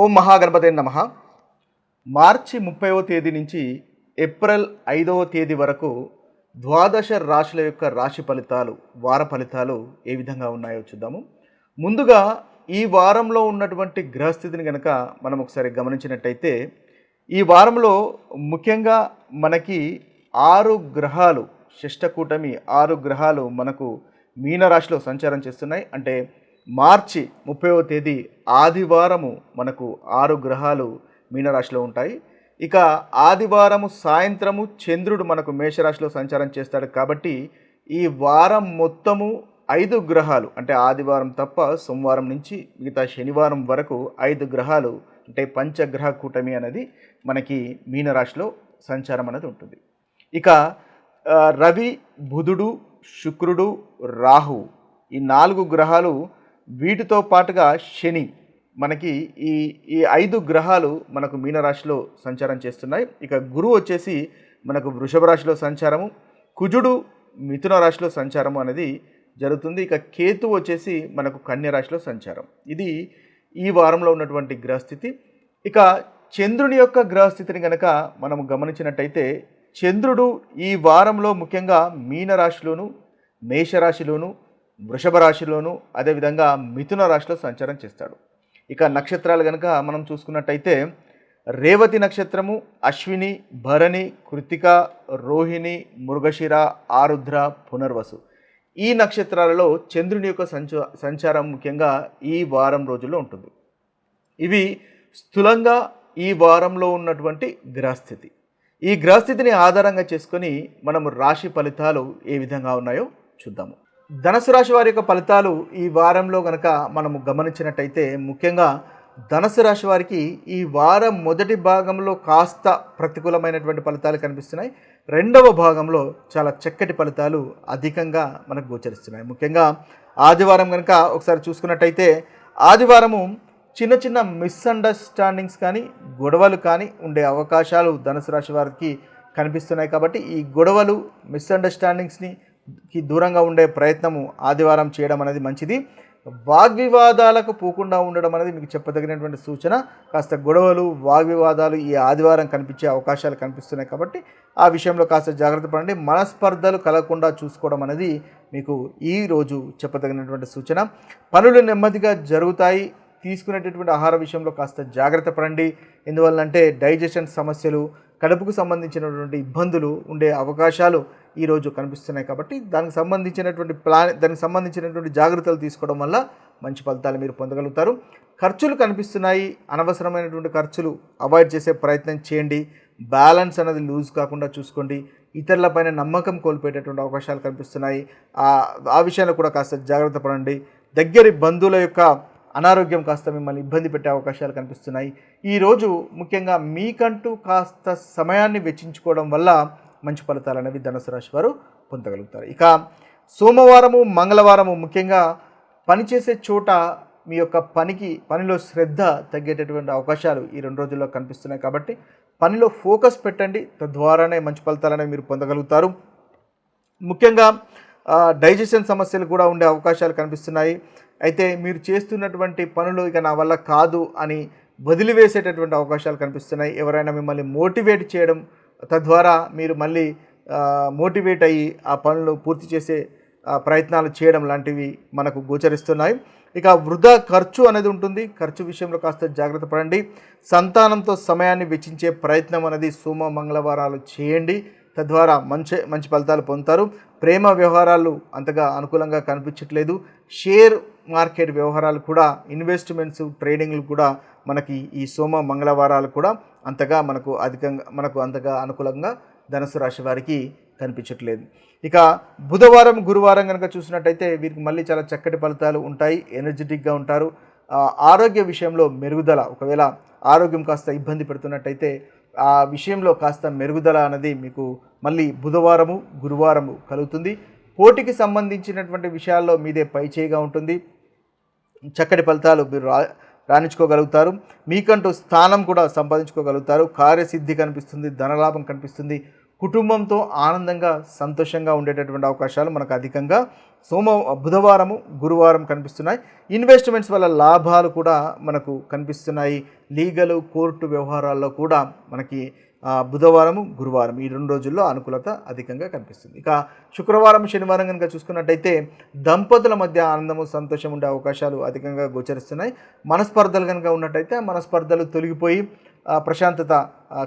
ఓం మహాగణపతే నమః. మార్చి 30వ తేదీ నుంచి ఏప్రిల్ 5వ తేదీ వరకు ద్వాదశ రాశుల యొక్క రాశి ఫలితాలు, వార ఫలితాలు ఏ విధంగా ఉన్నాయో చూద్దాము. ముందుగా ఈ వారంలో ఉన్నటువంటి గ్రహస్థితిని కనుక మనం ఒకసారి గమనించినట్టయితే, ఈ వారంలో ముఖ్యంగా మనకి 6 గ్రహాలు, షష్టకూటమి 6 గ్రహాలు మనకు మీనరాశిలో సంచారం చేస్తున్నాయి. అంటే మార్చి 30వ తేదీ ఆదివారము మనకు 6 గ్రహాలు మీనరాశిలో ఉంటాయి. ఇక ఆదివారము సాయంత్రము చంద్రుడు మనకు మేషరాశిలో సంచారం చేస్తాడు. కాబట్టి ఈ వారం మొత్తము 5 గ్రహాలు, అంటే ఆదివారం తప్ప సోమవారం నుంచి మిగతా శనివారం వరకు 5 గ్రహాలు, అంటే పంచగ్రహ కూటమి అనేది మనకి మీనరాశిలో సంచారం అనేది ఉంటుంది. ఇక రవి, బుధుడు, శుక్రుడు, రాహు ఈ 4 గ్రహాలు, వీటితో పాటుగా శని, మనకి ఈ 5 గ్రహాలు మనకు మీనరాశిలో సంచారం చేస్తున్నాయి. ఇక గురువు వచ్చేసి మనకు వృషభ రాశిలో సంచారము, కుజుడు మిథున రాశిలో సంచారము అనేది జరుగుతుంది. ఇక కేతు వచ్చేసి మనకు కన్య రాశిలో సంచారం. ఇది ఈ వారంలో ఉన్నటువంటి గ్రహస్థితి. ఇక చంద్రుని యొక్క గ్రహస్థితిని కనుక మనం గమనించినట్టయితే, చంద్రుడు ఈ వారంలో ముఖ్యంగా మీనరాశిలోను, మేషరాశిలోను, వృషభ రాశిలోను, అదేవిధంగా మిథున రాశిలో సంచారం చేస్తాడు. ఇక నక్షత్రాలు కనుక మనం చూసుకున్నట్టయితే, రేవతి నక్షత్రము, అశ్విని, భరణి, కృత్తిక, రోహిణి, మృగశిర, ఆరుద్ర, పునర్వసు ఈ నక్షత్రాలలో చంద్రుని యొక్క సంచారం ముఖ్యంగా ఈ వారం రోజుల్లో ఉంటుంది. ఇవి స్థూలంగా ఈ వారంలో ఉన్నటువంటి గ్రహస్థితి. ఈ గ్రహస్థితిని ఆధారంగా చేసుకొని మనము రాశి ఫలితాలు ఏ విధంగా ఉన్నాయో చూద్దాము. ధనుసు రాశి వారి యొక్క ఫలితాలు ఈ వారంలో కనుక మనము గమనించినట్టయితే, ముఖ్యంగా ధనుసు రాశి వారికి ఈ వారం మొదటి భాగంలో కాస్త ప్రతికూలమైనటువంటి ఫలితాలు కనిపిస్తున్నాయి. రెండవ భాగంలో చాలా చక్కటి ఫలితాలు అధికంగా మనకు గోచరిస్తున్నాయి. ముఖ్యంగా ఆదివారం కనుక ఒకసారి చూసుకున్నట్టయితే, ఆదివారము చిన్న చిన్న మిస్అండర్స్టాండింగ్స్ కానీ, గొడవలు కానీ ఉండే అవకాశాలు ధనుసు రాశి వారికి కనిపిస్తున్నాయి. కాబట్టి ఈ గొడవలు, మిస్అండర్స్టాండింగ్స్ని దూరంగా ఉండే ప్రయత్నము ఆదివారం చేయడం అనేది మంచిది. వాగ్వివాదాలకు పోకుండా ఉండడం అనేది మీకు చెప్పదగినటువంటి సూచన. కాస్త గొడవలు, వాగ్వివాదాలు ఈ ఆదివారం కనిపించే అవకాశాలు కనిపిస్తున్నాయి. కాబట్టి ఆ విషయంలో కాస్త జాగ్రత్త పడండి. మనస్పర్ధలు కలగకుండా చూసుకోవడం అనేది మీకు ఈరోజు చెప్పదగినటువంటి సూచన. పనులు నెమ్మదిగా జరుగుతాయి. తీసుకునేటటువంటి ఆహార విషయంలో కాస్త జాగ్రత్త పడండి. ఎందువల్లంటే డైజెషన్ సమస్యలు, కడుపుకు సంబంధించినటువంటి ఇబ్బందులు ఉండే అవకాశాలు ఈరోజు కనిపిస్తున్నాయి. కాబట్టి దానికి సంబంధించినటువంటి జాగ్రత్తలు తీసుకోవడం వల్ల మంచి ఫలితాలు మీరు పొందగలుగుతారు. ఖర్చులు కనిపిస్తున్నాయి. అనవసరమైనటువంటి ఖర్చులు అవాయిడ్ చేసే ప్రయత్నం చేయండి. బ్యాలెన్స్ అనేది లూజ్ కాకుండా చూసుకోండి. ఇతరులపైన నమ్మకం కోల్పోయేటటువంటి అవకాశాలు కనిపిస్తున్నాయి. ఆ విషయంలో కూడా కాస్త జాగ్రత్త పడండి. దగ్గరి బంధువుల యొక్క అనారోగ్యం కాస్త మిమ్మల్ని ఇబ్బంది పెట్టే అవకాశాలు కనిపిస్తున్నాయి. ఈరోజు ముఖ్యంగా మీకంటూ కాస్త సమయాన్ని వెచ్చించుకోవడం వల్ల మంచి ఫలితాలు అనేవి ధనుసు రాశి వారు పొందగలుగుతారు. ఇక సోమవారము, మంగళవారము ముఖ్యంగా పనిచేసే చోట మీ యొక్క పనిలో శ్రద్ధ తగ్గేటటువంటి అవకాశాలు ఈ 2 రోజుల్లో కనిపిస్తున్నాయి. కాబట్టి పనిలో ఫోకస్ పెట్టండి. తద్వారానే మంచి ఫలితాలు అనేవి మీరు పొందగలుగుతారు. ముఖ్యంగా డైజెషన్ సమస్యలు కూడా ఉండే అవకాశాలు కనిపిస్తున్నాయి. అయితే మీరు చేస్తున్నటువంటి పనులు ఇక నా వల్ల కాదు అని వదిలివేసేటటువంటి అవకాశాలు కనిపిస్తున్నాయి. ఎవరైనా మిమ్మల్ని మోటివేట్ చేయడం, తద్వారా మీరు మళ్ళీ మోటివేట్ అయ్యి ఆ పనులు పూర్తి చేసే ప్రయత్నాలు చేయడం లాంటివి మనకు గోచరిస్తున్నాయి. ఇక వృధా ఖర్చు అనేది ఉంటుంది. ఖర్చు విషయంలో కాస్త జాగ్రత్త పడండి. సంతానంతో సమయాన్ని వెచ్చించే ప్రయత్నం అనేది సోమ, మంగళవారాలు చేయండి. తద్వారా మంచి ఫలితాలు పొందుతారు. ప్రేమ వ్యవహారాలు అంతగా అనుకూలంగా కనిపించట్లేదు. షేర్ మార్కెట్ వ్యవహారాలు కూడా, ఇన్వెస్ట్మెంట్స్, ట్రేడింగ్లు కూడా మనకి ఈ సోమ, మంగళవారాలు కూడా మనకు అంతగా అనుకూలంగా ధనుసు రాశి వారికి కనిపించట్లేదు. ఇక బుధవారం, గురువారం కనుక చూసినట్టయితే వీరికి మళ్ళీ చాలా చక్కటి ఫలితాలు ఉంటాయి. ఎనర్జెటిక్గా ఉంటారు. ఆరోగ్య విషయంలో మెరుగుదల, ఒకవేళ ఆరోగ్యం కాస్త ఇబ్బంది పెడుతున్నట్టయితే ఆ విషయంలో కాస్త మెరుగుదల అనేది మీకు మళ్ళీ బుధవారము, గురువారము కలుగుతుంది. పోటీకి సంబంధించినటువంటి విషయాల్లో మీదే పైచేయిగా ఉంటుంది. చక్కటి ఫలితాలు మీరు రాణించుకోగలుగుతారు. మీకంటూ స్థానం కూడా సంపాదించుకోగలుగుతారు. కార్యసిద్ధి కనిపిస్తుంది, ధనలాభం కనిపిస్తుంది. కుటుంబంతో ఆనందంగా సంతోషంగా ఉండేటటువంటి అవకాశాలు మనకు అధికంగా బుధవారము గురువారం కనిపిస్తున్నాయి. ఇన్వెస్ట్మెంట్స్ వల్ల లాభాలు కూడా మనకు కనిపిస్తున్నాయి. లీగల్ కోర్టు వ్యవహారాల్లో కూడా మనకి బుధవారము గురువారం ఈ 2 రోజుల్లో అనుకూలత అధికంగా కనిపిస్తుంది. ఇక శుక్రవారం శనివారం కనుక చూసుకున్నట్టయితే దంపతుల మధ్య ఆనందము సంతోషం ఉండే అవకాశాలు అధికంగా గోచరిస్తున్నాయి. మనస్పర్ధలు కనుక ఉన్నట్టయితే మనస్పర్ధలు తొలగిపోయి ప్రశాంతత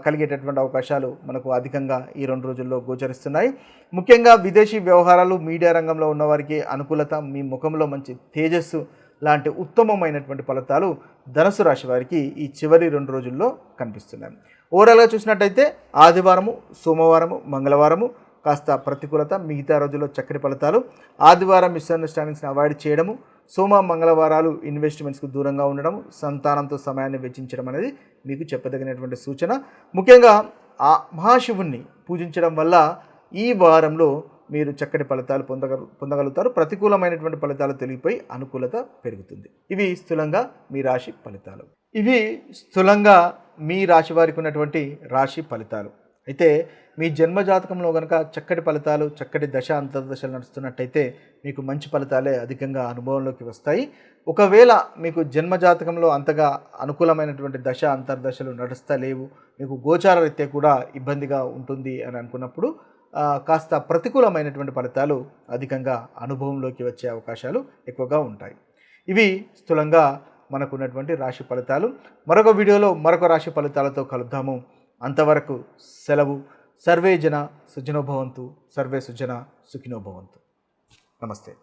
కలిగేటటువంటి అవకాశాలు మనకు అధికంగా ఈ 2 రోజుల్లో గోచరిస్తున్నాయి. ముఖ్యంగా విదేశీ వ్యవహారాలు మీడియా రంగంలో ఉన్నవారికి అనుకూలత, మీ ముఖంలో మంచి తేజస్సు లాంటి ఉత్తమమైనటువంటి ఫలితాలు ధనుసు రాశి వారికి ఈ చివరి 2 రోజుల్లో కనిపిస్తున్నాయి. ఓవరాల్గా చూసినట్టయితే ఆదివారము, సోమవారము, మంగళవారము కాస్త ప్రతికూలత, మిగతా రోజుల్లో చక్కటి ఫలితాలు. ఆదివారం మిస్అండర్స్టాండింగ్స్ని అవాయిడ్ చేయడము, సోమ మంగళవారాలు ఇన్వెస్ట్మెంట్స్కు దూరంగా ఉండడం, సంతానంతో సమయాన్ని వెచ్చించడం అనేది మీకు చెప్పదగినటువంటి సూచన. ముఖ్యంగా ఆ మహాశివుణ్ణి పూజించడం వల్ల ఈ వారంలో మీరు చక్కటి ఫలితాలు పొందగలుగుతారు. ప్రతికూలమైనటువంటి ఫలితాలు తొలగిపోయి అనుకూలత పెరుగుతుంది. ఇవి స్థూలంగా మీ రాశి ఫలితాలు. మీ రాశి వారికి ఉన్నటువంటి రాశి ఫలితాలు. అయితే మీ జన్మజాతకంలో కనుక చక్కటి ఫలితాలు, చక్కటి దశ అంతర్దశలు నడుస్తున్నట్టయితే మీకు మంచి ఫలితాలే అధికంగా అనుభవంలోకి వస్తాయి. ఒకవేళ మీకు జన్మజాతకంలో అంతగా అనుకూలమైనటువంటి దశ అంతర్దశలు నడుస్తలేవు, మీకు గోచార రీత్యా కూడా ఇబ్బందిగా ఉంటుంది అని అనుకున్నప్పుడు కాస్త ప్రతికూలమైనటువంటి ఫలితాలు అధికంగా అనుభవంలోకి వచ్చే అవకాశాలు ఎక్కువగా ఉంటాయి. ఇవి స్థూలంగా మనకున్నటువంటి రాశి ఫలితాలు. మరొక వీడియోలో మరొక రాశి ఫలితాలతో కలుద్దాము. అంతవరకు సెలవు. సర్వే జన సుజనో భవంతు, సర్వే సుజన సుఖినో భవంతు. నమస్తే.